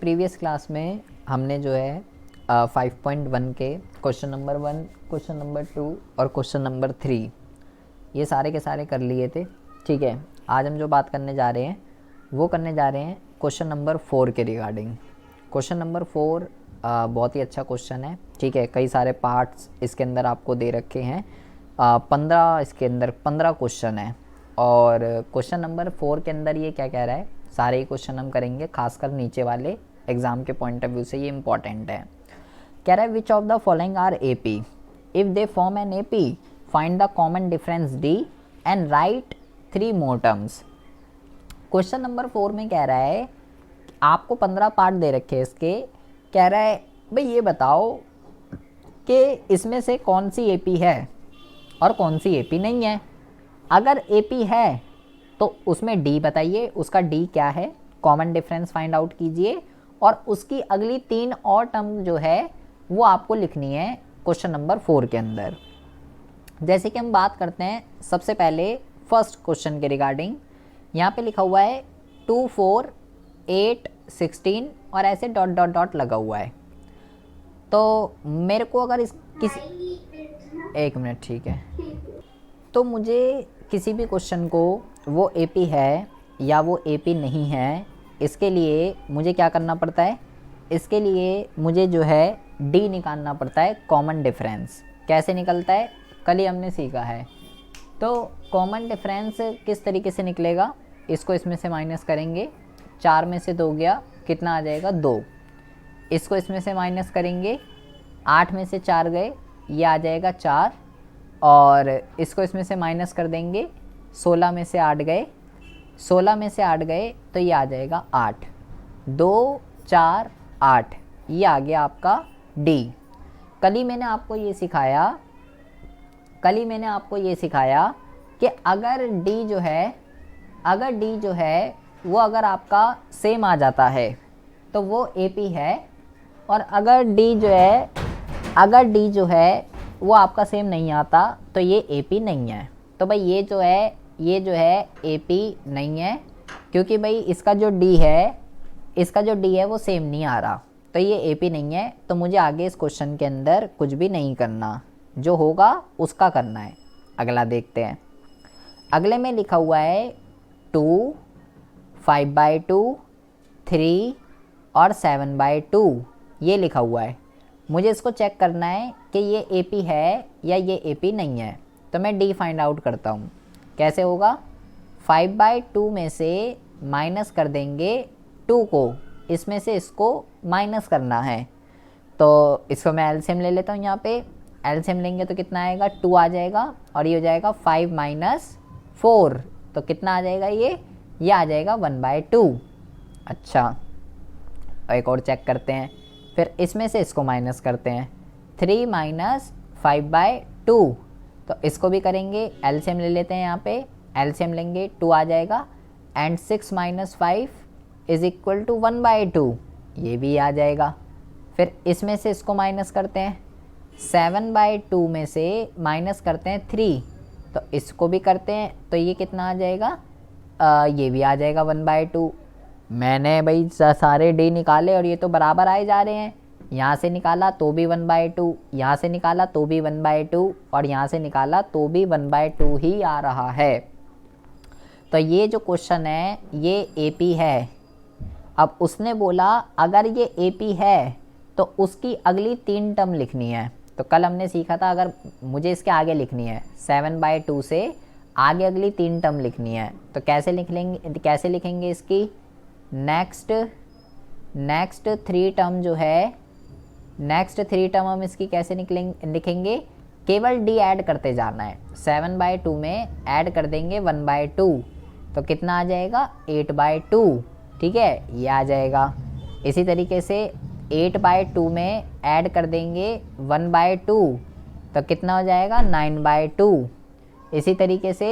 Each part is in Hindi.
प्रीवियस क्लास में हमने जो है 5.1 के क्वेश्चन नंबर 1, क्वेश्चन नंबर 2 और क्वेश्चन नंबर 3 ये सारे के सारे कर लिए थे। ठीक है, आज हम जो बात करने जा रहे हैं वो करने जा रहे हैं क्वेश्चन नंबर 4 के रिगार्डिंग। क्वेश्चन नंबर 4 बहुत ही अच्छा क्वेश्चन है। ठीक है, कई सारे पार्ट्स इसके अंदर आपको दे रखे हैं। 15 इसके अंदर 15 क्वेश्चन है और क्वेश्चन नंबर 4 के अंदर ये क्या कह रहा है, सारे ही क्वेश्चन हम करेंगे, खासकर नीचे वाले एग्जाम के पॉइंट ऑफ व्यू से ये इंपॉर्टेंट है। कह रहा है which of the following are AP, if they form an AP find the common difference D and write 3 more terms. Question number 4 में कह रहा है आपको 15 पार्ट दे रखे हैं इसके। कह रहा है भाई ये बताओ कि इसमें से कौन सी एपी है और कौन सी एपी नहीं है। अगर एपी है तो उसमें डी बताइए, उसका डी क्या है, कॉमन डिफरेंस फाइंड आउट कीजिए और उसकी अगली 3 और टर्म जो है वो आपको लिखनी है क्वेश्चन नंबर 4 के अंदर। जैसे कि हम बात करते हैं सबसे पहले फर्स्ट क्वेश्चन के रिगार्डिंग। यहाँ पे लिखा हुआ है 2, 4, 8, 16 और ऐसे डॉट डॉट डॉट लगा हुआ है। तो मेरे को अगर इस किसी एक मिनट, ठीक है, तो मुझे किसी भी क्वेश्चन को वो एपी है या वो एपी नहीं है, इसके लिए मुझे क्या करना पड़ता है, इसके लिए मुझे जो है डी निकालना पड़ता है, कॉमन डिफरेंस। कैसे निकलता है कल ही हमने सीखा है। तो कॉमन डिफरेंस किस तरीके से निकलेगा, इसको इसमें से माइनस करेंगे, 4 में से 2 गया, कितना आ जाएगा 2। इसको इसमें से माइनस करेंगे, 8 में से 4 गए, ये आ जाएगा 4 और इसको इसमें से माइनस कर देंगे, 16 में से 8 गए, 16 में से 8 गए तो ये आ जाएगा 8। 2, 4, 8 ये आ गया आपका डी। कल ही मैंने आपको ये सिखाया कि अगर डी जो है वो अगर आपका सेम आ जाता है तो वो एपी है, और अगर डी जो है वो आपका सेम नहीं आता तो ये एपी नहीं है। तो भाई ये जो है एपी नहीं है, क्योंकि भाई इसका जो डी है वो सेम नहीं आ रहा, तो ये एपी नहीं है। तो मुझे आगे इस क्वेश्चन के अंदर कुछ भी नहीं करना, जो होगा उसका करना है। अगला देखते हैं। अगले में लिखा हुआ है 2, 5/2, 3 और 7/2 ये लिखा हुआ है। मुझे इसको चेक करना है कि ये एपी है या ये एपी नहीं है। तो मैं डी फाइंड आउट करता हूँ। कैसे होगा, 5/2 में से माइनस कर देंगे 2 को, इसमें से इसको माइनस करना है। तो इसको मैं एलसीएम ले लेता हूँ। यहाँ पे एलसीएम लेंगे तो कितना आएगा, 2 आ जाएगा और ये हो जाएगा 5 - 4, तो कितना आ जाएगा, ये आ जाएगा 1/2। अच्छा, एक और चेक करते हैं, फिर इसमें से इसको माइनस करते हैं, 3 - 5/2, तो इसको भी करेंगे, एलसीएम ले लेते हैं। यहाँ पे एलसीएम लेंगे, 2 आ जाएगा एंड 6 - 5 = 1/2, ये भी आ जाएगा। फिर इसमें से इसको माइनस करते हैं, 7/2 में से माइनस करते हैं 3, तो इसको भी करते हैं, तो ये कितना आ जाएगा, ये भी आ जाएगा 1/2। मैंने भाई सारे डी निकाले और ये तो बराबर आए जा रहे हैं। यहाँ से निकाला तो भी 1/2, यहाँ से निकाला तो भी 1/2 और यहाँ से निकाला तो भी 1/2 ही आ रहा है। तो ये जो क्वेश्चन है ये एपी है। अब उसने बोला अगर ये एपी है तो उसकी अगली 3 टर्म लिखनी है। तो कल हमने सीखा था अगर मुझे इसके आगे लिखनी है, 7/2 से आगे अगली 3 टर्म लिखनी है, तो कैसे लिखेंगे इसकी, नेक्स्ट 3 टर्म जो है, नेक्स्ट 3 टर्म हम इसकी कैसे लिखेंगे, केवल डी ऐड करते जाना है। 7/2 में ऐड कर देंगे 1/2, तो कितना आ जाएगा 8/2। ठीक है, ये आ जाएगा। इसी तरीके से 8/2 में ऐड कर देंगे 1/2, तो कितना हो जाएगा 9/2। इसी तरीके से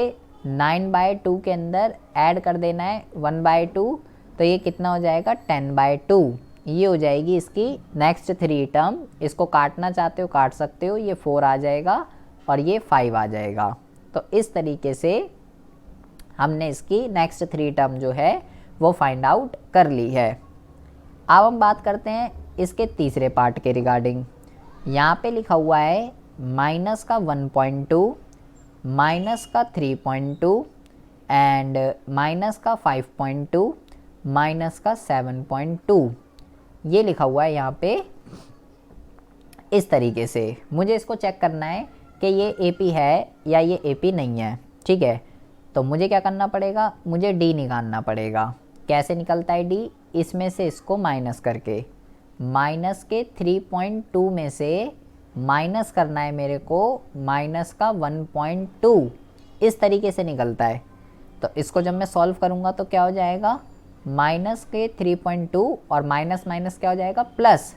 9/2 के अंदर ऐड कर देना है 1/2, तो ये कितना हो जाएगा 10/2। ये हो जाएगी इसकी नेक्स्ट 3 टर्म। इसको काटना चाहते हो काट सकते हो, ये 4 आ जाएगा और ये 5 आ जाएगा। तो इस तरीके से हमने इसकी नेक्स्ट 3 टर्म जो है वो फाइंड आउट कर ली है। अब हम बात करते हैं इसके तीसरे पार्ट के रिगार्डिंग। यहाँ पे लिखा हुआ है माइनस का 1.2, माइनस का 3.2 एंड माइनस का 5.2, माइनस का 7.2, ये लिखा हुआ है यहाँ पे इस तरीके से। मुझे इसको चेक करना है कि ये AP है या ये AP नहीं है, ठीक है। तो मुझे क्या करना पड़ेगा, मुझे D निकालना पड़ेगा। कैसे निकलता है D, इसमें से इसको माइनस करके, माइनस के 3.2 में से माइनस करना है मेरे को माइनस का 1.2, इस तरीके से निकलता है। तो इसको जब मैं सॉल्व करूँगा तो क्या हो जाएगा, माइनस के 3.2 और माइनस माइनस क्या हो जाएगा, प्लस,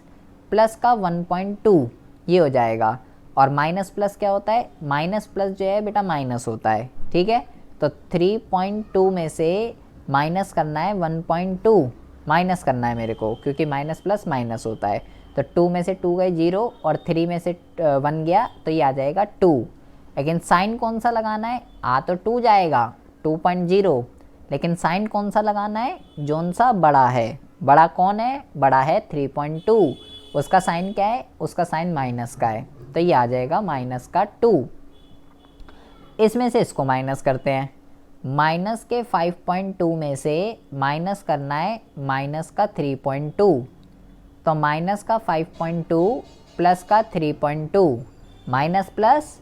प्लस का 1.2 ये हो जाएगा। और माइनस प्लस क्या होता है, माइनस प्लस जो है बेटा माइनस होता है, ठीक है। तो 3.2 में से माइनस करना है 1.2, माइनस करना है मेरे को, क्योंकि माइनस प्लस माइनस होता है। तो 2 में से 2 गए 0 और 3 में से 1 गया, तो ये आ जाएगा 2। लेकिन साइन कौन सा लगाना है, आ तो 2 जाएगा 2.0, लेकिन साइन कौन सा लगाना है, जोन सा बड़ा है। बड़ा कौन है, बड़ा है 3.2, उसका साइन क्या है, उसका साइन माइनस का है, तो ये आ जाएगा माइनस का 2। इसमें से इसको माइनस करते हैं, माइनस के 5.2 में से माइनस करना है माइनस का 3.2, तो माइनस का 5.2 प्लस का 3.2, minus plus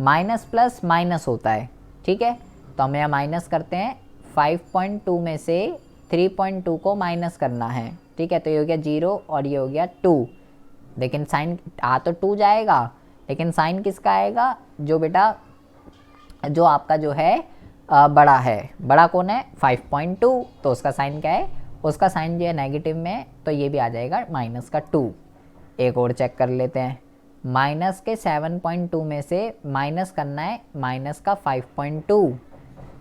minus plus minus होता है, ठीक है। तो हम यहाँ माइनस करते हैं, 5.2 में से 3.2 को माइनस करना है, ठीक है। तो ये हो गया 0 और ये हो गया 2, लेकिन साइन आ तो 2 जाएगा, लेकिन साइन किसका आएगा, जो बेटा जो आपका जो है बड़ा है। बड़ा कौन है, 5.2, तो उसका साइन क्या है, उसका साइन जो है नेगेटिव में, तो ये भी आ जाएगा माइनस का 2। एक और चेक कर लेते हैं, माइनस के 7.2 में से माइनस करना है माइनस का 5.2,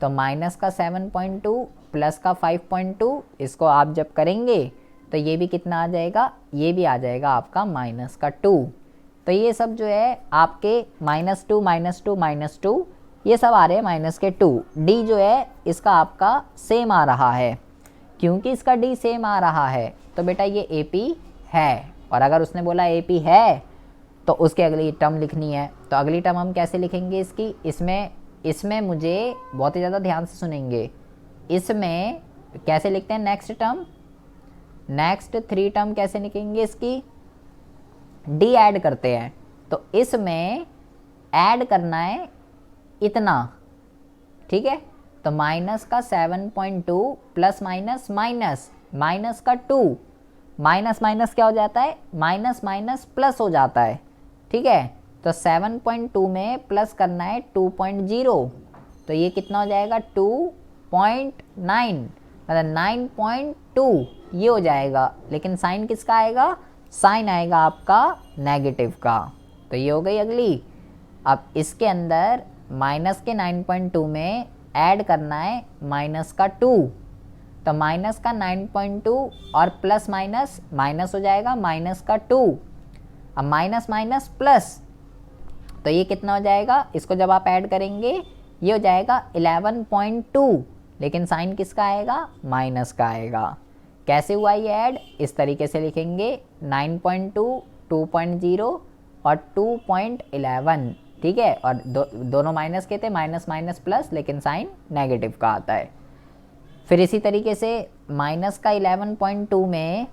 तो माइनस का 7.2 प्लस का 5.2, इसको आप जब करेंगे तो ये भी कितना आ जाएगा, ये भी आ जाएगा आपका माइनस का 2। तो ये सब जो है आपके -2 -2 -2 ये सब आ रहे हैं माइनस के 2। डी जो है इसका आपका सेम आ रहा है, क्योंकि इसका डी सेम आ रहा है तो बेटा ये AP है। और अगर उसने बोला AP है तो उसके अगली टर्म लिखनी है। तो अगली टर्म हम कैसे लिखेंगे इसकी, इसमें मुझे बहुत ही ज़्यादा ध्यान से सुनेंगे, इसमें कैसे लिखते हैं नेक्स्ट टर्म, नेक्स्ट 3 टर्म कैसे लिखेंगे इसकी, डी ऐड करते हैं। तो इसमें ऐड करना है इतना, ठीक है। तो माइनस का 7.2 प्लस माइनस माइनस माइनस का 2, माइनस माइनस क्या हो जाता है, माइनस माइनस प्लस हो जाता है, ठीक है। तो 7.2 में प्लस करना है 2.0, तो ये कितना हो जाएगा 2.9, मतलब 9.2 ये हो जाएगा। लेकिन साइन किसका आएगा, साइन आएगा आपका नेगेटिव का। तो ये हो गई अगली। अब इसके अंदर माइनस के 9.2 में ऐड करना है माइनस का 2, तो माइनस का 9.2 और प्लस माइनस माइनस हो जाएगा माइनस का 2। अब माइनस माइनस प्लस, तो ये कितना हो जाएगा, इसको जब आप ऐड करेंगे ये हो जाएगा 11.2, लेकिन साइन किसका आएगा, माइनस का आएगा। कैसे हुआ ये ऐड, इस तरीके से लिखेंगे 9.2, 2.0 और 2.11, ठीक है। और दोनों माइनस के थे, माइनस माइनस प्लस, लेकिन साइन नेगेटिव का आता है। फिर इसी तरीके से माइनस का 11.2 में,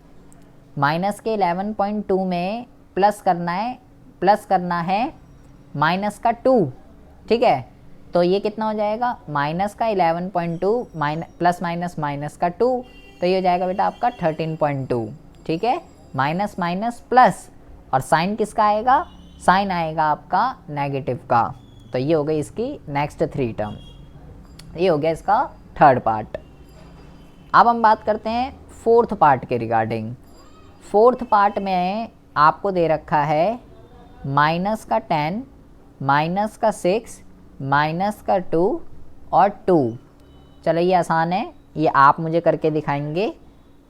माइनस के 11.2 में प्लस करना है माइनस का 2, ठीक है। तो ये कितना हो जाएगा, माइनस का 11.2 प्लस माइनस माइनस का 2, तो ये हो जाएगा बेटा आपका 13.2, ठीक है। माइनस माइनस प्लस, और साइन किसका आएगा, साइन आएगा आपका नेगेटिव का। तो ये हो गई इसकी नेक्स्ट 3 टर्म, ये हो गया इसका थर्ड पार्ट। अब हम बात करते हैं फोर्थ पार्ट के रिगार्डिंग। फोर्थ पार्ट में आपको दे रखा है माइनस का 10, माइनस का 6, माइनस का 2 और 2। चलो ये आसान है, ये आप मुझे करके दिखाएंगे।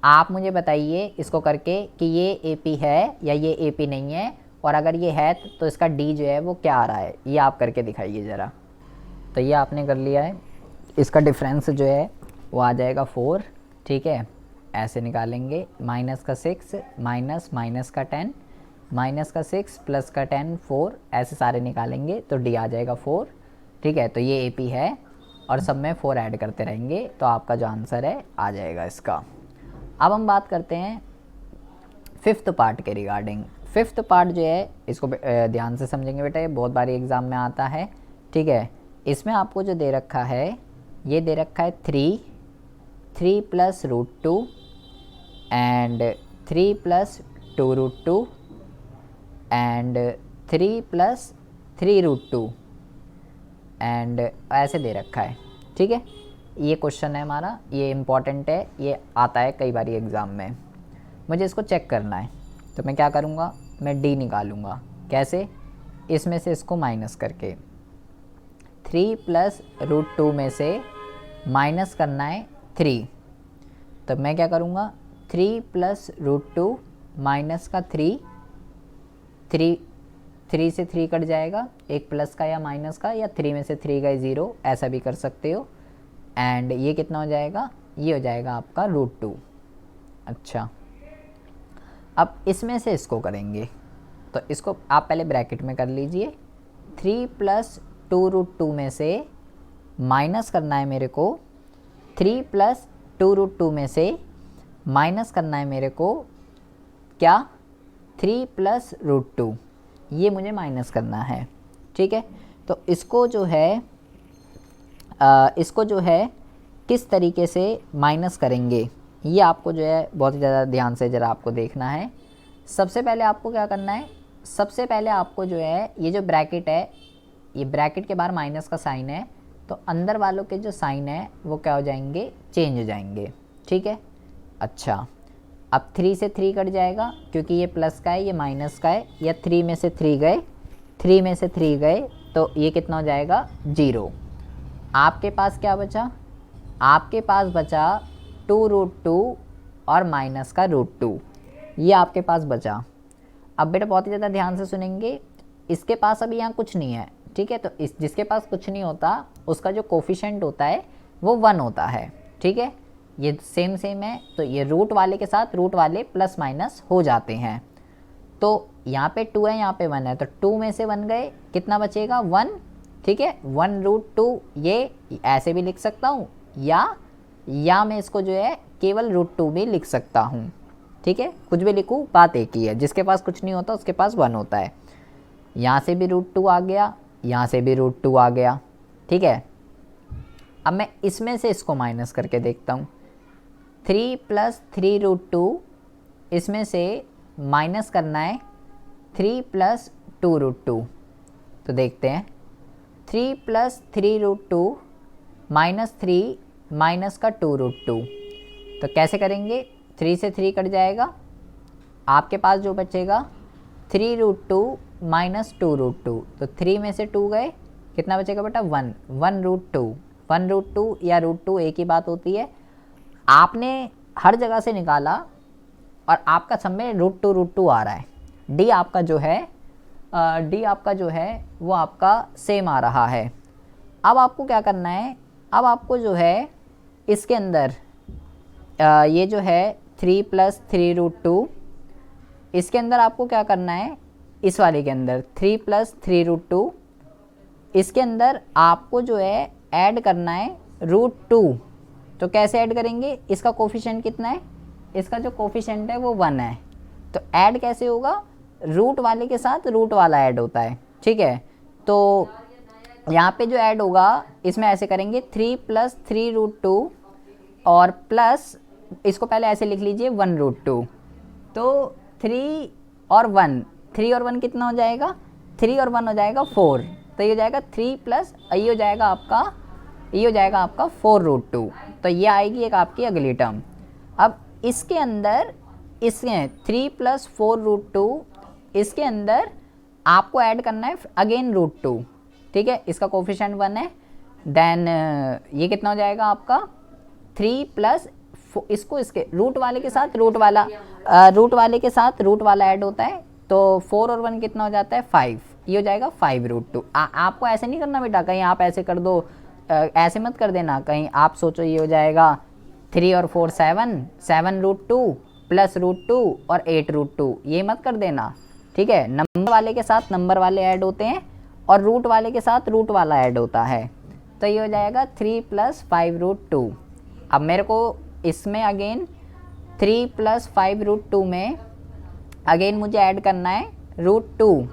आप मुझे बताइए इसको करके कि ये AP है या ये AP नहीं है, और अगर ये है तो इसका D जो है वो क्या आ रहा है, ये आप करके दिखाइए ज़रा। तो ये आपने कर लिया है, इसका डिफरेंस जो है वो आ जाएगा 4, ठीक है। ऐसे निकालेंगे, माइनस का 6 माइनस माइनस का 10 माइनस का 6 प्लस का 10 4, ऐसे सारे निकालेंगे तो डी आ जाएगा 4। ठीक है, तो ये ए पी है और सब में 4 ऐड करते रहेंगे तो आपका जो आंसर है आ जाएगा इसका। अब हम बात करते हैं फिफ्थ पार्ट के रिगार्डिंग। फिफ्थ पार्ट जो है इसको ध्यान से समझेंगे बेटा, ये बहुत बारी एग्ज़ाम में आता है। ठीक है, इसमें आपको जो दे रखा है, ये दे रखा है 3 plus root 2 and 3 plus 2 root 2 and 3 plus 3 root 2 and ऐसे दे रखा है। ठीक है, ये क्वेश्चन है हमारा, ये इम्पॉर्टेंट है, ये आता है कई बार एग्ज़ाम में। मुझे इसको चेक करना है तो मैं क्या करूँगा, मैं डी निकालूँगा। कैसे? इसमें से इसको माइनस करके 3 प्लस रूट 2 में से माइनस करना है 3, तो मैं क्या करूँगा 3 प्लस रूट 2 माइनस का 3 से 3 कट जाएगा, एक प्लस का या माइनस का, या 3 में से 3 गए 0, ऐसा भी कर सकते हो। एंड ये कितना हो जाएगा, ये हो जाएगा आपका रूट 2। अच्छा, अब इसमें से इसको करेंगे तो इसको आप पहले ब्रैकेट में कर लीजिए। 3 प्लस 2 रूट 2 में से माइनस करना है मेरे को 3 प्लस 2 रूट 2 में से माइनस करना है मेरे को क्या, 3 प्लस रूट 2, ये मुझे माइनस करना है। ठीक है, तो इसको जो है किस तरीके से माइनस करेंगे, ये आपको जो है बहुत ही ज़्यादा ध्यान से ज़रा आपको देखना है। सबसे पहले आपको क्या करना है, सबसे पहले आपको जो है ये जो ब्रैकेट है, ये ब्रैकेट के बाहर माइनस का साइन है, तो अंदर वालों के जो साइन है वो क्या हो जाएंगे, चेंज हो जाएंगे। ठीक है, अच्छा, अब 3 से 3 कट जाएगा क्योंकि ये प्लस का है, ये माइनस का है, या 3 में से 3 गए, 3 में से 3 गए तो ये कितना हो जाएगा 0। आपके पास क्या बचा, आपके पास बचा 2 रूट 2 और माइनस का रूट 2, ये आपके पास बचा। अब बेटा बहुत ही ज़्यादा ध्यान से सुनेंगे, इसके पास अभी यहाँ कुछ नहीं है। ठीक है, तो इस जिसके पास कुछ नहीं होता उसका जो कोफिशिएंट होता है वो 1 होता है। ठीक है, ये सेम है, तो ये रूट वाले के साथ रूट वाले प्लस माइनस हो जाते हैं। तो यहाँ पे 2 है, यहाँ पे 1 है, तो 2 में से 1 गए, कितना बचेगा 1। ठीक है, 1 रूट 2, ये ऐसे भी लिख सकता हूँ, या मैं इसको जो है केवल रूट 2 भी लिख सकता हूँ। ठीक है, कुछ भी लिखूँ बात एक ही है, जिसके पास कुछ नहीं होता उसके पास 1 होता है। यहाँ से भी रूट 2 आ गया, यहाँ से भी रूट 2 आ गया। ठीक है, अब मैं इसमें से इसको माइनस करके देखता हूँ। 3 प्लस 3 रूट 2, इसमें से माइनस करना है 3 प्लस 2 रूट 2, तो देखते हैं 3 प्लस 3 रूट 2 माइनस 3 माइनस का 2 रूट 2, तो कैसे करेंगे, 3 से 3 कट जाएगा, आपके पास जो बचेगा 3 रूट 2 माइनस 2 रूट 2, तो 3 में से 2 गए, कितना बचेगा बेटा 1 रूट 2, 1 रूट 2 या रूट 2 एक ही बात होती है। आपने हर जगह से निकाला और आपका सब में रूट 2 आ रहा है। डी आपका जो है वो आपका सेम आ रहा है। अब आपको क्या करना है, अब आपको जो है इसके अंदर ये जो है 3 प्लस 3 रूट 2, इसके अंदर आपको क्या करना है, इस वाले के अंदर 3 प्लस 3 रूट 2, इसके अंदर आपको जो है ऐड करना है रूट 2। तो कैसे ऐड करेंगे, इसका कोफिशिएंट कितना है, इसका जो कोफिशिएंट है वो 1 है, तो ऐड कैसे होगा, रूट वाले के साथ रूट वाला ऐड होता है। ठीक है, तो यहाँ पे जो ऐड होगा इसमें ऐसे करेंगे 3 प्लस 3 रूट 2 और प्लस, इसको पहले ऐसे लिख लीजिए 1 रूट 2, तो 3 और 1 कितना हो जाएगा, 3 और 1 हो जाएगा 4, तो ये हो जाएगा 3 प्लस ये हो जाएगा आपका 4 रूट 2, तो ये आएगी एक आपकी अगली टर्म। अब इसके अंदर इसके 3 प्लस 4 रूट 2, इसके अंदर आपको ऐड करना है अगेन रूट 2। ठीक है, इसका कोफिशिएंट 1 है, देन ये कितना हो जाएगा आपका 3 प्लस, इसको इसके रूट वाले के साथ रूट वाला ऐड होता है, तो 4 और 1 कितना हो जाता है 5, ये हो जाएगा 5 रूट 2। आपको ऐसे नहीं करना बेटा, कहीं आप ऐसे कर दो, ऐसे मत कर देना, कहीं आप सोचो ये हो जाएगा 3 और 4 7, 7√2 प्लस √2 और 8√2, ये मत कर देना, ठीक है। नंबर वाले के साथ नंबर वाले ऐड होते हैं और रूट वाले के साथ रूट वाला ऐड होता है, तो ये हो जाएगा 3 + 5√2। अब मेरे को इसमें अगेन 3 + 5√2 में अगेन मुझे ऐड करना है √2,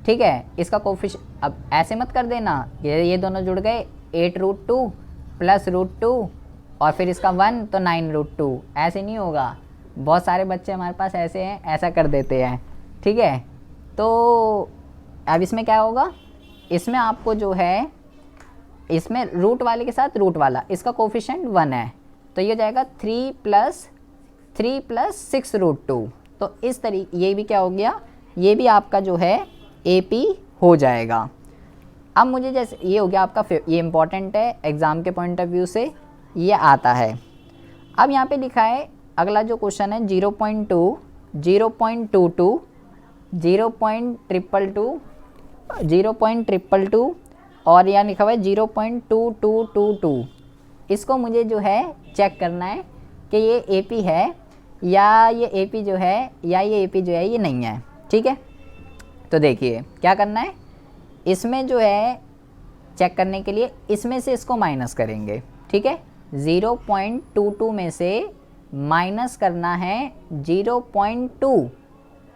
ठीक है। इसका कोफिशिएंट अब ऐसे मत कर देना, ये दोनों जुड़ गए 8√2 प्लस √2 और फिर इसका 1 तो 9√2, ऐसे नहीं होगा। बहुत सारे बच्चे हमारे पास ऐसे हैं, ऐसा कर देते हैं, ठीक है। तो अब इसमें क्या होगा, इसमें आपको जो है, इसमें रूट वाले के साथ रूट वाला, इसका कोफिशिएंट 1 है, तो ये हो जाएगा 3 + 6√2। तो इस तरीके ये भी क्या हो गया, ये भी आपका जो है AP हो जाएगा। अब मुझे जैसे ये हो गया आपका, ये इम्पॉर्टेंट है एग्ज़ाम के पॉइंट ऑफ व्यू से, ये आता है। अब यहाँ पे लिखा है अगला जो क्वेश्चन है 0.2, 0.22, 0.222, 0.222 और यहाँ लिखा हुआ है 0.2222। इसको मुझे जो है चेक करना है कि ये AP है या ये AP जो है, या ये AP जो है ये नहीं है, ठीक है। तो देखिए क्या करना है, इसमें जो है चेक करने के लिए इसमें से इसको माइनस करेंगे, ठीक है। 0.22 में से माइनस करना है 0.2।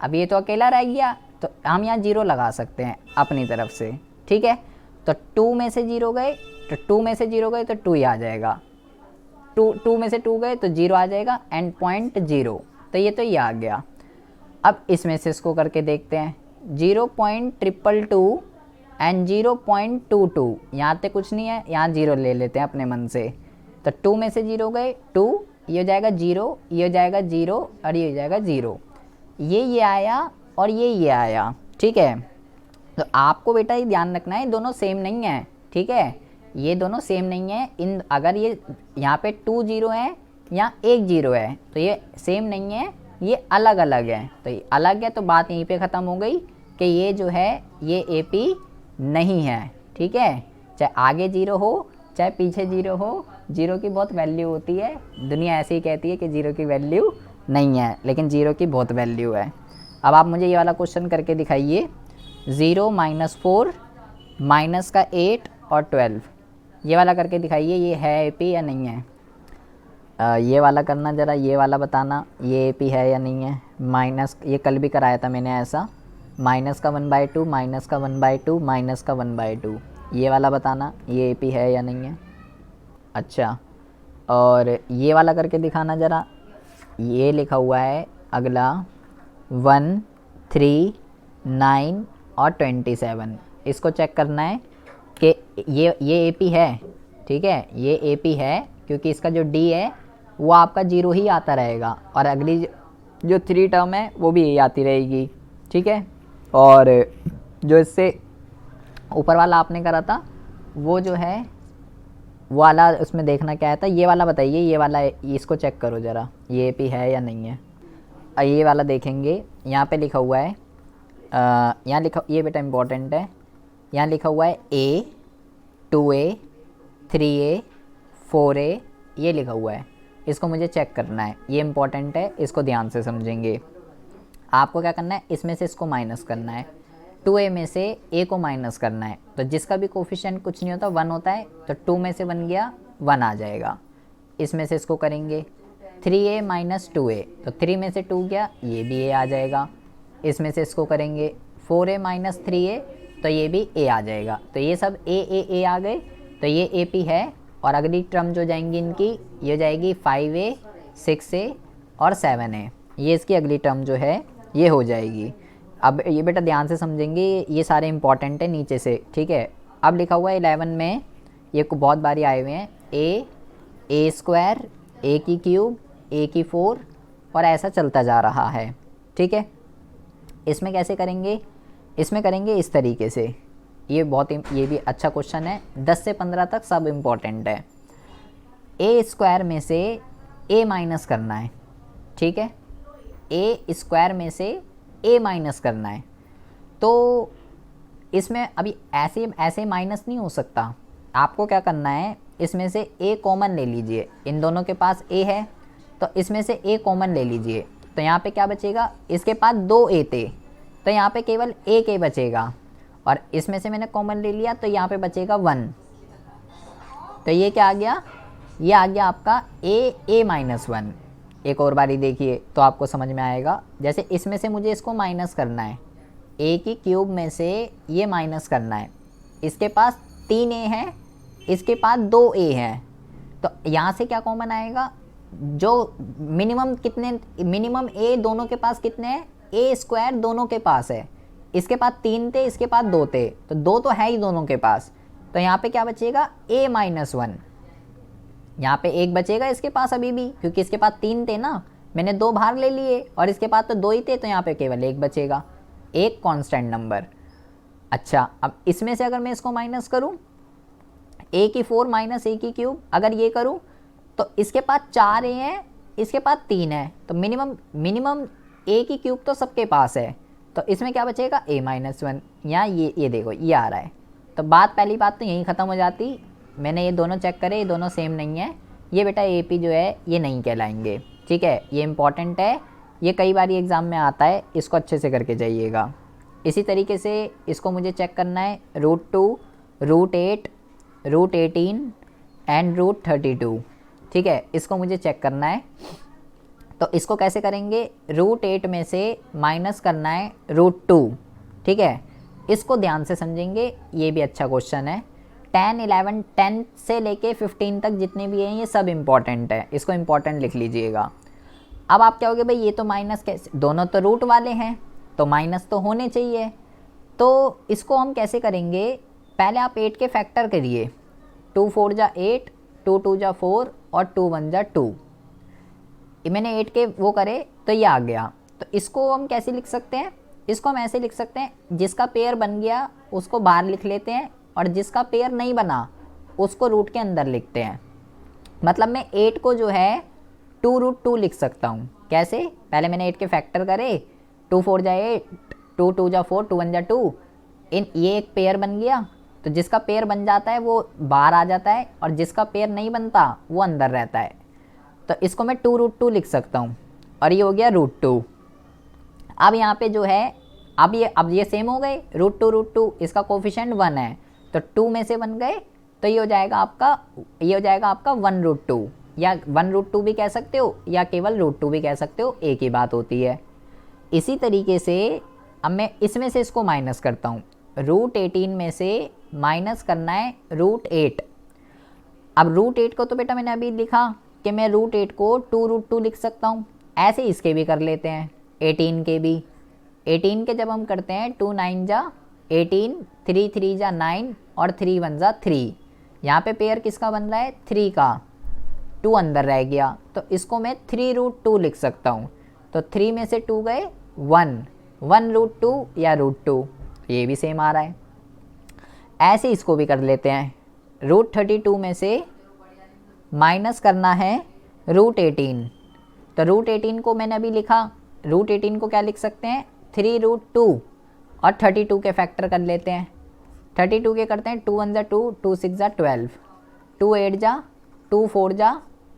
अब ये तो अकेला रह गया, तो हम यहाँ 0 लगा सकते हैं अपनी तरफ से, ठीक है। तो 2 में से 0 गए, तो 2 में से 0 गए तो 2 ही आ जाएगा, 2 में से 2 गए तो 0 आ जाएगा, एंड पॉइंट 0, तो ये आ गया। अब इसमें से इसको करके देखते हैं, 0.222 एंड 0.22, यहाँ पे कुछ नहीं है, यहाँ 0 ले लेते हैं अपने मन से, तो 2 में से 0 गए 2, ये हो जाएगा 0, ये हो जाएगा 0 और ये हो जाएगा 0, ये आया और ये आया, ठीक है। तो आपको बेटा ये ध्यान रखना है दोनों सेम नहीं है, ठीक है, ये दोनों सेम नहीं है। इन अगर ये यहाँ पे 2 0 है, यहाँ 1 0 है, तो ये सेम नहीं है, ये अलग अलग है। तो ये अलग है तो बात यहीं पे ख़त्म हो गई कि ये जो है ये AP नहीं है, ठीक है। चाहे आगे 0 हो चाहे पीछे 0 हो, 0 की बहुत वैल्यू होती है, दुनिया ऐसे ही कहती है कि 0 की वैल्यू नहीं है, लेकिन 0 की बहुत वैल्यू है। अब आप मुझे ये वाला क्वेश्चन करके दिखाइए, 0 - 4 माइनस का 8 और 12, ये वाला करके दिखाइए, ये है AP या नहीं है। ये वाला करना ज़रा, ये वाला बताना ये AP है या नहीं है। माइनस, ये कल भी कराया था मैंने ऐसा, माइनस का 1/2, माइनस का 1/2, माइनस का 1/2, ये वाला बताना ये AP है या नहीं है। अच्छा, और ये वाला करके दिखाना ज़रा, ये लिखा हुआ है अगला 1, 3, 9 और 27, इसको चेक करना है कि ये AP है, ठीक है, ये AP है, क्योंकि इसका जो D है वो आपका 0 ही आता रहेगा और अगली जो 3 टर्म है वो भी यही आती रहेगी, ठीक है। और जो इससे ऊपर वाला आपने करा था वो जो है वो वाला, उसमें देखना क्या था, ये वाला बताइए, ये वाला इसको चेक करो ज़रा, ये AP है या नहीं है। ये वाला देखेंगे, यहाँ पे लिखा हुआ है, यहाँ लिखा, ये बेटा इम्पोर्टेंट है, यहाँ लिखा हुआ है A, 2A, 3A, 4A, ये लिखा हुआ है, इसको मुझे चेक करना है, ये इम्पोर्टेंट है, इसको ध्यान से समझेंगे। आपको क्या करना है, इसमें से इसको माइनस करना है, 2A में से A को माइनस करना है, तो जिसका भी कोफिशिएंट कुछ नहीं होता 1 होता है, तो 2 में से 1 गया 1 आ जाएगा। इसमें से इसको करेंगे 3A - 2A, तो 3 में से 2 गया, ये भी A आ जाएगा। इसमें से इसको करेंगे 4A - 3A, तो ये भी A आ जाएगा। तो ये सब A आ गए, तो ये AP है। और अगली टर्म जो जाएंगी इनकी, ये हो जाएगी 5A, 6A और 7A, ये इसकी अगली टर्म जो है ये हो जाएगी। अब ये बेटा ध्यान से समझेंगे, ये सारे इंपॉर्टेंट है नीचे से, ठीक है। अब लिखा हुआ है 11 में, ये को बहुत बारी आए हुए हैं, A², A³ A³ और ऐसा चलता जा रहा है, ठीक है। इसमें कैसे करेंगे, इसमें करेंगे इस तरीके से, ये भी अच्छा क्वेश्चन है, 10 से 15 तक सब इम्पोर्टेंट है। A² में से A माइनस करना है, ठीक है, A² में से A माइनस करना है, तो इसमें अभी ऐसे माइनस नहीं हो सकता। आपको क्या करना है, इसमें से a कॉमन ले लीजिए, इन दोनों के पास a है तो इसमें से a कॉमन ले लीजिए, तो यहाँ पे क्या बचेगा, इसके पास 2a थे तो यहाँ पे केवल एक a बचेगा, और इसमें से मैंने कॉमन ले लिया तो यहाँ पे बचेगा 1। तो ये क्या आ गया, ये आ गया आपका a-1। एक और बारी देखिए तो आपको समझ में आएगा। जैसे इसमें से मुझे इसको माइनस करना है, a की क्यूब में से ये माइनस करना है, इसके पास 3a है, इसके पास 2a है, तो यहाँ से क्या कॉमन आएगा, जो मिनिमम कितने, मिनिमम a दोनों के पास कितने हैं, a स्क्वायर दोनों के पास है, इसके पास 3 थे, इसके पास 2 थे, तो 2 तो है ही दोनों के पास, तो यहाँ पे क्या बचेगा a-1। यहाँ पे एक बचेगा इसके पास अभी भी, क्योंकि इसके पास 3 थे ना, मैंने 2 बाहर ले लिए और इसके पास तो 2 ही थे, तो यहाँ पे केवल एक बचेगा, एक कांस्टेंट नंबर। अच्छा, अब इसमें से अगर मैं इसको माइनस करूँ, a की 4 माइनस a की क्यूब अगर ये करूँ तो इसके पास 4a है, इसके पास 3 है, तो मिनिमम a की क्यूब तो सबके पास है, तो इसमें क्या बचेगा a-1। यहाँ ये देखो ये आ रहा है, तो पहली बात तो यहीं ख़त्म हो जाती। मैंने ये दोनों चेक करे, ये दोनों सेम नहीं है, ये बेटा AP जो है ये नहीं कहलाएंगे, ठीक है, ये इंपॉर्टेंट है, ये कई बार एग्ज़ाम में आता है, इसको अच्छे से करके जाइएगा। इसी तरीके से इसको मुझे चेक करना है √2, √8, √18 एंड √32, ठीक है, इसको मुझे चेक करना है। तो इसको कैसे करेंगे, √8 में से माइनस करना है √2, ठीक है, इसको ध्यान से समझेंगे, ये भी अच्छा क्वेश्चन है। 10, 11, 10 से लेके 15 तक जितने भी हैं ये सब इम्पॉर्टेंट है, इसको इम्पॉर्टेंट लिख लीजिएगा। अब आप क्या होगे भाई, ये तो माइनस कैसे, दोनों तो रूट वाले हैं तो माइनस तो होने चाहिए, तो इसको हम कैसे करेंगे, पहले आप 8 के फैक्टर करिए, 2 4 जा 8, 2 2 जा 4 और 2 1 जा 2। मैंने 8 के वो करे तो ये आ गया। तो इसको हम कैसे लिख सकते हैं, इसको हम ऐसे लिख सकते हैं, जिसका पेयर बन गया उसको बाहर लिख लेते हैं और जिसका पेयर नहीं बना उसको रूट के अंदर लिखते हैं। मतलब मैं 8 को जो है 2√2 लिख सकता हूँ। कैसे, पहले मैंने 8 के फैक्टर करे, 2 4 जा 8, 2 2 जा 4, 2 1 जा 2, ये एक पेयर बन गया, तो जिसका पेयर बन जाता है वो बाहर आ जाता है और जिसका पेयर नहीं बनता वो अंदर रहता है, तो इसको मैं 2√2 लिख सकता हूँ और ये हो गया √2। अब यहाँ पे जो है अब ये सेम हो गए, √2, इसका कोफिशिएंट 1 है तो 2 में से बन गए, तो ये हो जाएगा आपका 1√2, या 1√2 भी कह सकते हो या केवल √2 भी कह सकते हो, एक ही बात होती है। इसी तरीके से अब मैं इसमें से इसको माइनस करता हूँ, √18 में से माइनस करना है √8। अब √8 को तो बेटा मैंने अभी लिखा कि मैं √8 को 2√2 लिख सकता हूँ, ऐसे इसके भी कर लेते हैं, 18 के भी। 18 के जब हम करते हैं 2 9 जा 18, 3 3 जा 9 और 3 1 जा 3, यहाँ पे पेयर किसका बन रहा है, 3 का, 2 अंदर रह गया, तो इसको मैं 3√2 लिख सकता हूँ। तो 3 में से 2 गए 1√2 या √2, ये भी सेम आ रहा है। ऐसे इसको भी कर लेते हैं, √32 में से माइनस करना है √18, तो √18 को मैंने अभी लिखा, √18 को क्या लिख सकते हैं, 3√2 और 32 के फैक्टर कर लेते हैं। 32 के करते हैं, 2 1 जा 2, 2 6 जा 12, 2 8 जा, 2 4 जा,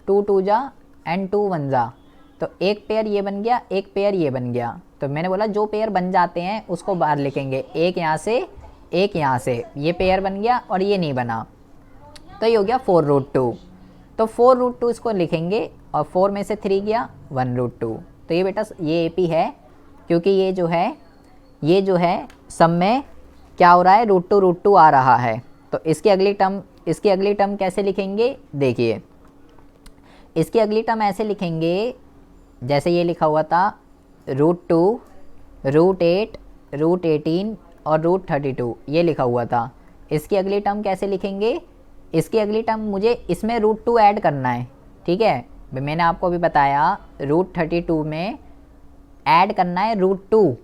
2 2 जा एंड 2 1 जा, तो एक पेयर ये बन गया, एक पेयर ये बन गया। तो मैंने बोला जो पेयर बन जाते हैं उसको बाहर लिखेंगे, एक यहाँ से एक यहाँ से, ये पेयर बन गया और ये नहीं बना, तो ये हो गया 4√2, तो 4√2 इसको लिखेंगे और 4 में से 3 गया 1√2। तो ये बेटा ये AP है, क्योंकि ये जो है सब में क्या हो रहा है, √2 आ रहा है। तो इसकी अगली टर्म कैसे लिखेंगे, देखिए इसकी अगली टर्म ऐसे लिखेंगे जैसे ये लिखा हुआ था, √2, √8, √18 और √32, ये लिखा हुआ था। इसकी अगली टर्म कैसे लिखेंगे, इसकी अगली टर्म मुझे इसमें √2 ऐड करना है, ठीक है, मैंने आपको अभी बताया √32 में ऐड करना है √2,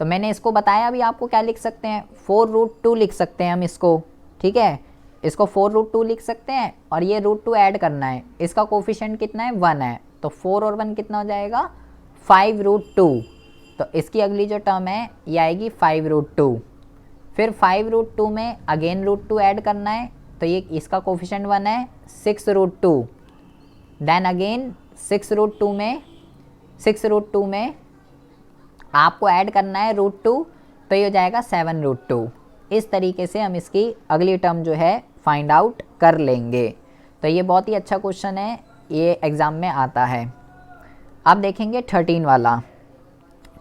तो मैंने इसको बताया अभी आपको क्या लिख सकते हैं, 4√2 लिख सकते हैं हम इसको, ठीक है, इसको 4√2 लिख सकते हैं और ये √2 ऐड करना है, इसका कोफिशिएंट कितना है, 1 है, तो 4 और 1 कितना हो जाएगा, 5√2, तो इसकी अगली जो टर्म है ये आएगी 5√2। फिर 5√2 में अगेन √2 ऐड करना है, तो ये इसका कोफिशिएंट 1 है, 6√2। देन अगेन 6√2 में आपको ऐड करना है √2, तो ये हो जाएगा 7√2। इस तरीके से हम इसकी अगली टर्म जो है फाइंड आउट कर लेंगे। तो ये बहुत ही अच्छा क्वेश्चन है, ये एग्ज़ाम में आता है। अब देखेंगे 13 वाला।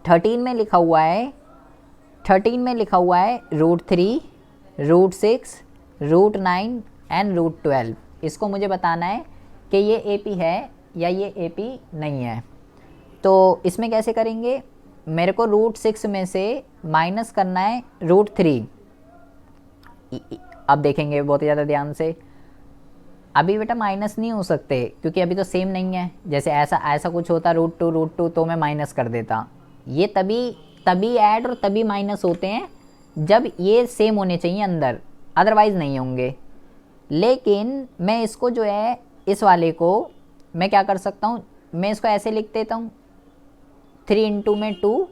13 में लिखा हुआ है √3, √6, √9 एंड √12। इसको मुझे बताना है कि ये एपी है या ये एपी नहीं है। तो इसमें कैसे करेंगे, मेरे को √6 में से माइनस करना है √3। अब देखेंगे बहुत ज़्यादा ध्यान से, अभी बेटा माइनस नहीं हो सकते क्योंकि अभी तो सेम नहीं है। जैसे ऐसा कुछ होता √2 तो मैं माइनस कर देता। ये तभी ऐड और तभी माइनस होते हैं जब ये सेम होने चाहिए अंदर, अदरवाइज़ नहीं होंगे। लेकिन मैं इसको जो है, इस वाले को मैं क्या कर सकता हूँ, मैं इसको ऐसे लिख देता हूँ 3 इंटू में 2,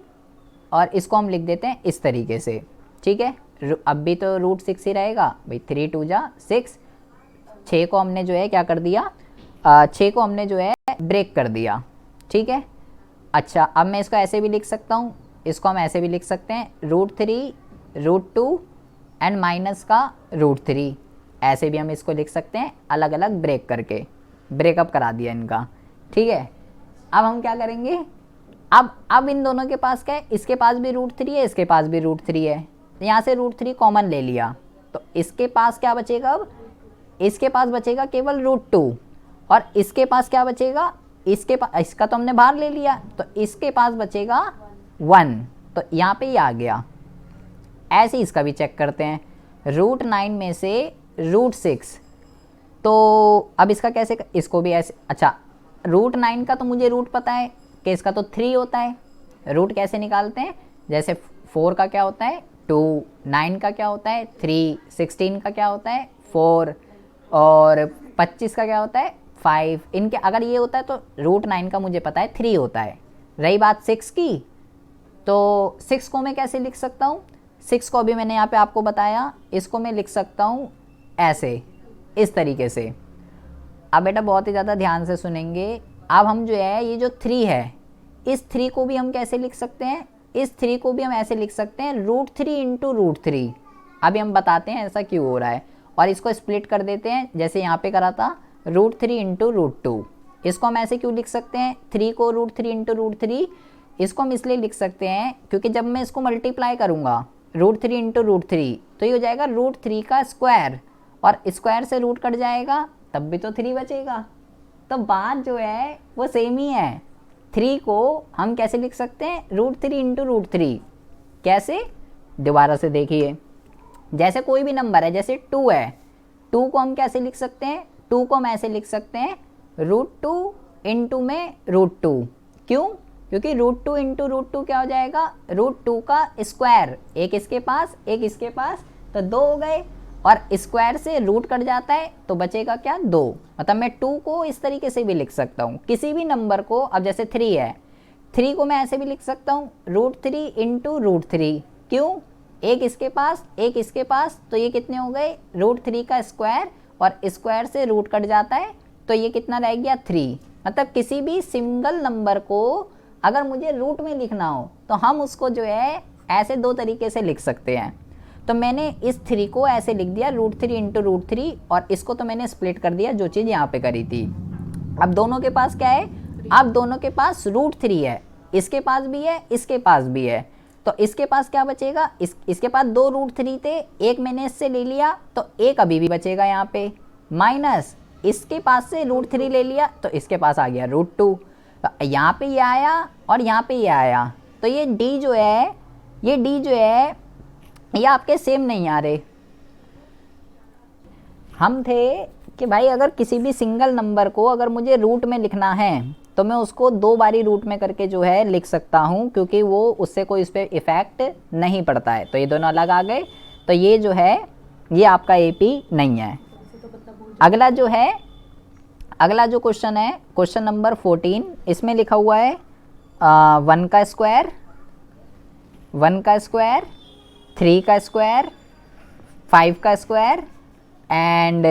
और इसको हम लिख देते हैं इस तरीके से, ठीक है। अब भी तो √6 ही रहेगा भाई, 3 2 जा 6। 6 को हमने जो है क्या कर दिया, 6 को हमने जो है ब्रेक कर दिया, ठीक है। अच्छा, अब मैं इसको ऐसे भी लिख सकता हूँ, इसको हम ऐसे भी लिख सकते हैं √3, √2 एंड माइनस का √3। ऐसे भी हम इसको लिख सकते हैं अलग अलग ब्रेक करके, ब्रेकअप करा दिया इनका, ठीक है। अब हम क्या करेंगे, अब इन दोनों के पास क्या है, इसके पास भी √3 है, इसके पास भी √3 है। यहाँ से √3 कॉमन ले लिया, तो इसके पास क्या बचेगा, अब इसके पास बचेगा केवल √2, और इसके पास क्या बचेगा, इसका तो हमने बाहर ले लिया, तो इसके पास बचेगा 1। तो यहाँ पे ये आ गया। ऐसे ही इसका भी चेक करते हैं, √9 में से √6, तो अब इसका कैसे, इसको भी ऐसे। अच्छा, √9 का तो मुझे रूट पता है कि इसका तो 3 होता है। रूट कैसे निकालते हैं, जैसे 4 का क्या होता है 2, 9 का क्या होता है 3, 16 का क्या होता है 4, और 25 का क्या होता है 5। इनके अगर ये होता है तो √9 का मुझे पता है 3 होता है। रही बात 6 की, तो 6 को मैं कैसे लिख सकता हूँ, 6 को अभी मैंने यहाँ पे आपको बताया, इसको मैं लिख सकता हूँ ऐसे, इस तरीके से। अब बेटा बहुत ही ज़्यादा ध्यान से सुनेंगे। अब हम जो है ये जो 3 है, इस 3 को भी हम कैसे लिख सकते हैं, इस 3 को भी हम ऐसे लिख सकते हैं √3 इंटू √3। अभी हम बताते हैं ऐसा क्यों हो रहा है, और इसको स्प्लिट कर देते हैं जैसे यहाँ पे करा था √3 इंटू √2। इसको हम ऐसे क्यों लिख सकते हैं, 3 को √3 इंटू √3, इसको हम इसलिए लिख सकते हैं क्योंकि जब मैं इसको मल्टीप्लाई करूँगा √3 इंटू √3 तो ये हो जाएगा √3 का स्क्वायर, और स्क्वायर से रूट कट जाएगा तब भी तो 3 बचेगा। तो बात जो है वो सेम ही है। 3 को हम कैसे लिख सकते हैं, √3 इंटू √3। कैसे, दोबारा से देखिए, जैसे कोई भी नंबर है, जैसे 2 है, 2 को हम कैसे लिख सकते हैं, 2 को हम ऐसे लिख सकते हैं √2 इंटू में √2। क्यों, क्योंकि √2 इंटू √2 क्या हो जाएगा, √2 का स्क्वायर, एक इसके पास एक इसके पास, तो 2 हो गए, और स्क्वायर से रूट कट जाता है तो बचेगा क्या 2। मतलब मैं 2 को इस तरीके से भी लिख सकता हूँ, किसी भी नंबर को। अब जैसे 3 है, 3 को मैं ऐसे भी लिख सकता हूँ √3 इंटू √3। क्यों, एक इसके पास एक इसके पास, तो ये कितने हो गए, √3 का स्क्वायर, और स्क्वायर से रूट कट जाता है तो ये कितना रह गया 3। मतलब किसी भी सिंगल नंबर को अगर मुझे रूट में लिखना हो तो हम उसको जो है ऐसे 2 तरीके से लिख सकते हैं। तो मैंने इस 3 को ऐसे लिख दिया √3 इंटू √3, और इसको तो मैंने स्प्लिट कर दिया जो चीज़ यहाँ पे करी थी। अब दोनों के पास क्या है, अब दोनों के पास √3 है, इसके पास भी है इसके पास भी है, तो इसके पास क्या बचेगा, इसके पास 2 √3 थे, एक मैंने इससे ले लिया तो एक अभी भी बचेगा यहाँ पे, माइनस इसके पास से √3 ले लिया तो इसके पास आ गया √2। तो यहाँ पे ये आया और यहाँ पे ये आया, तो ये D जो है, ये D जो है ये आपके सेम नहीं आ रहे। हम थे कि भाई अगर किसी भी सिंगल नंबर को अगर मुझे रूट में लिखना है तो मैं उसको 2 बारी रूट में करके जो है लिख सकता हूँ, क्योंकि वो उससे कोई इस पर इफ़ेक्ट नहीं पड़ता है। तो ये दोनों अलग आ गए, तो ये जो है ये आपका AP नहीं है। अगला जो है, अगला जो क्वेश्चन है क्वेश्चन नंबर 14, इसमें लिखा हुआ है 1 का स्क्वायर, 1 का स्क्वायर, 3 का स्क्वायर, 5 का स्क्वायर, एंड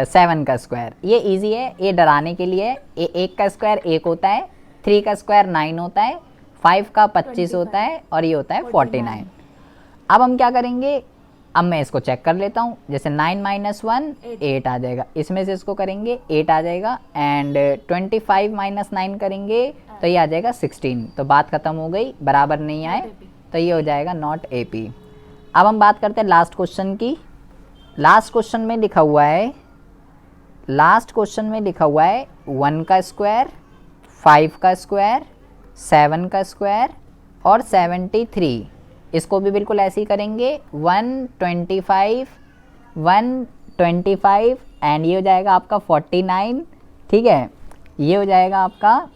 7 का स्क्वायर। ये इजी है, ये डराने के लिए है। 1 का स्क्वायर 1 होता है, 3 का स्क्वायर 9 होता है, 5 का 25 होता है और ये होता है 49। अब हम क्या करेंगे, अब मैं इसको चेक कर लेता हूँ। जैसे 9 माइनस 1 8 आ जाएगा, इसमें से इसको करेंगे 8 आ जाएगा, एंड 25 माइनस 9 करेंगे तो ये आ जाएगा 16। तो बात खत्म हो गई, बराबर नहीं आए तो ये हो जाएगा नॉट AP। अब हम बात करते हैं लास्ट क्वेश्चन की। लास्ट क्वेश्चन में लिखा हुआ है, लास्ट क्वेश्चन में लिखा हुआ है 1 का स्क्वायर, 5 का स्क्वायर, 7 का स्क्वायर और 73। इसको भी बिल्कुल ऐसे ही करेंगे, 125 125 एंड ये हो जाएगा आपका 49। ठीक है, ये हो जाएगा आपका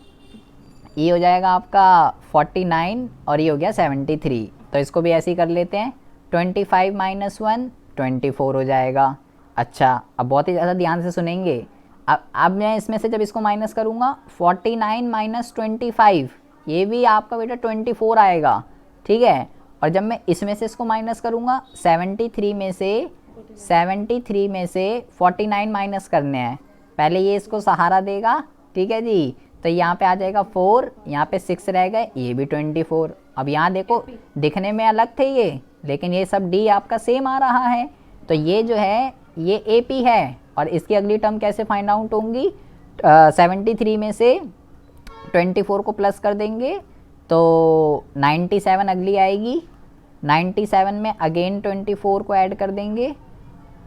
49 और ये हो गया 73। तो इसको भी ऐसे ही कर लेते हैं, 25 माइनस 1 24 हो जाएगा। अच्छा, अब बहुत ही ज़्यादा ध्यान से सुनेंगे। अब मैं इसमें से जब इसको माइनस करूँगा, 49 माइनस 25 ये भी आपका बेटा 24 आएगा। ठीक है, और जब मैं इसमें से इसको माइनस करूँगा, 73 में से 49 माइनस करने हैं। पहले ये इसको सहारा देगा, ठीक है जी। तो यहाँ पे आ जाएगा 4, यहाँ पे 6 रह गए, ये भी 24। अब यहाँ देखो, दिखने में अलग थे ये, लेकिन ये सब D आपका सेम आ रहा है। तो ये जो है ये AP है। और इसकी अगली टर्म कैसे फाइंड आउट होंगी, 73 में से 24 को प्लस कर देंगे तो 97 अगली आएगी। 97 में अगेन 24 को ऐड कर देंगे,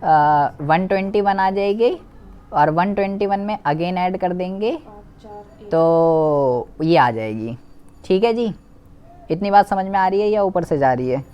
121 आ जाएगी, और 121 में अगेन ऐड कर देंगे तो ये आ जाएगी। ठीक है जी, इतनी बात समझ में आ रही है या ऊपर से जा रही है?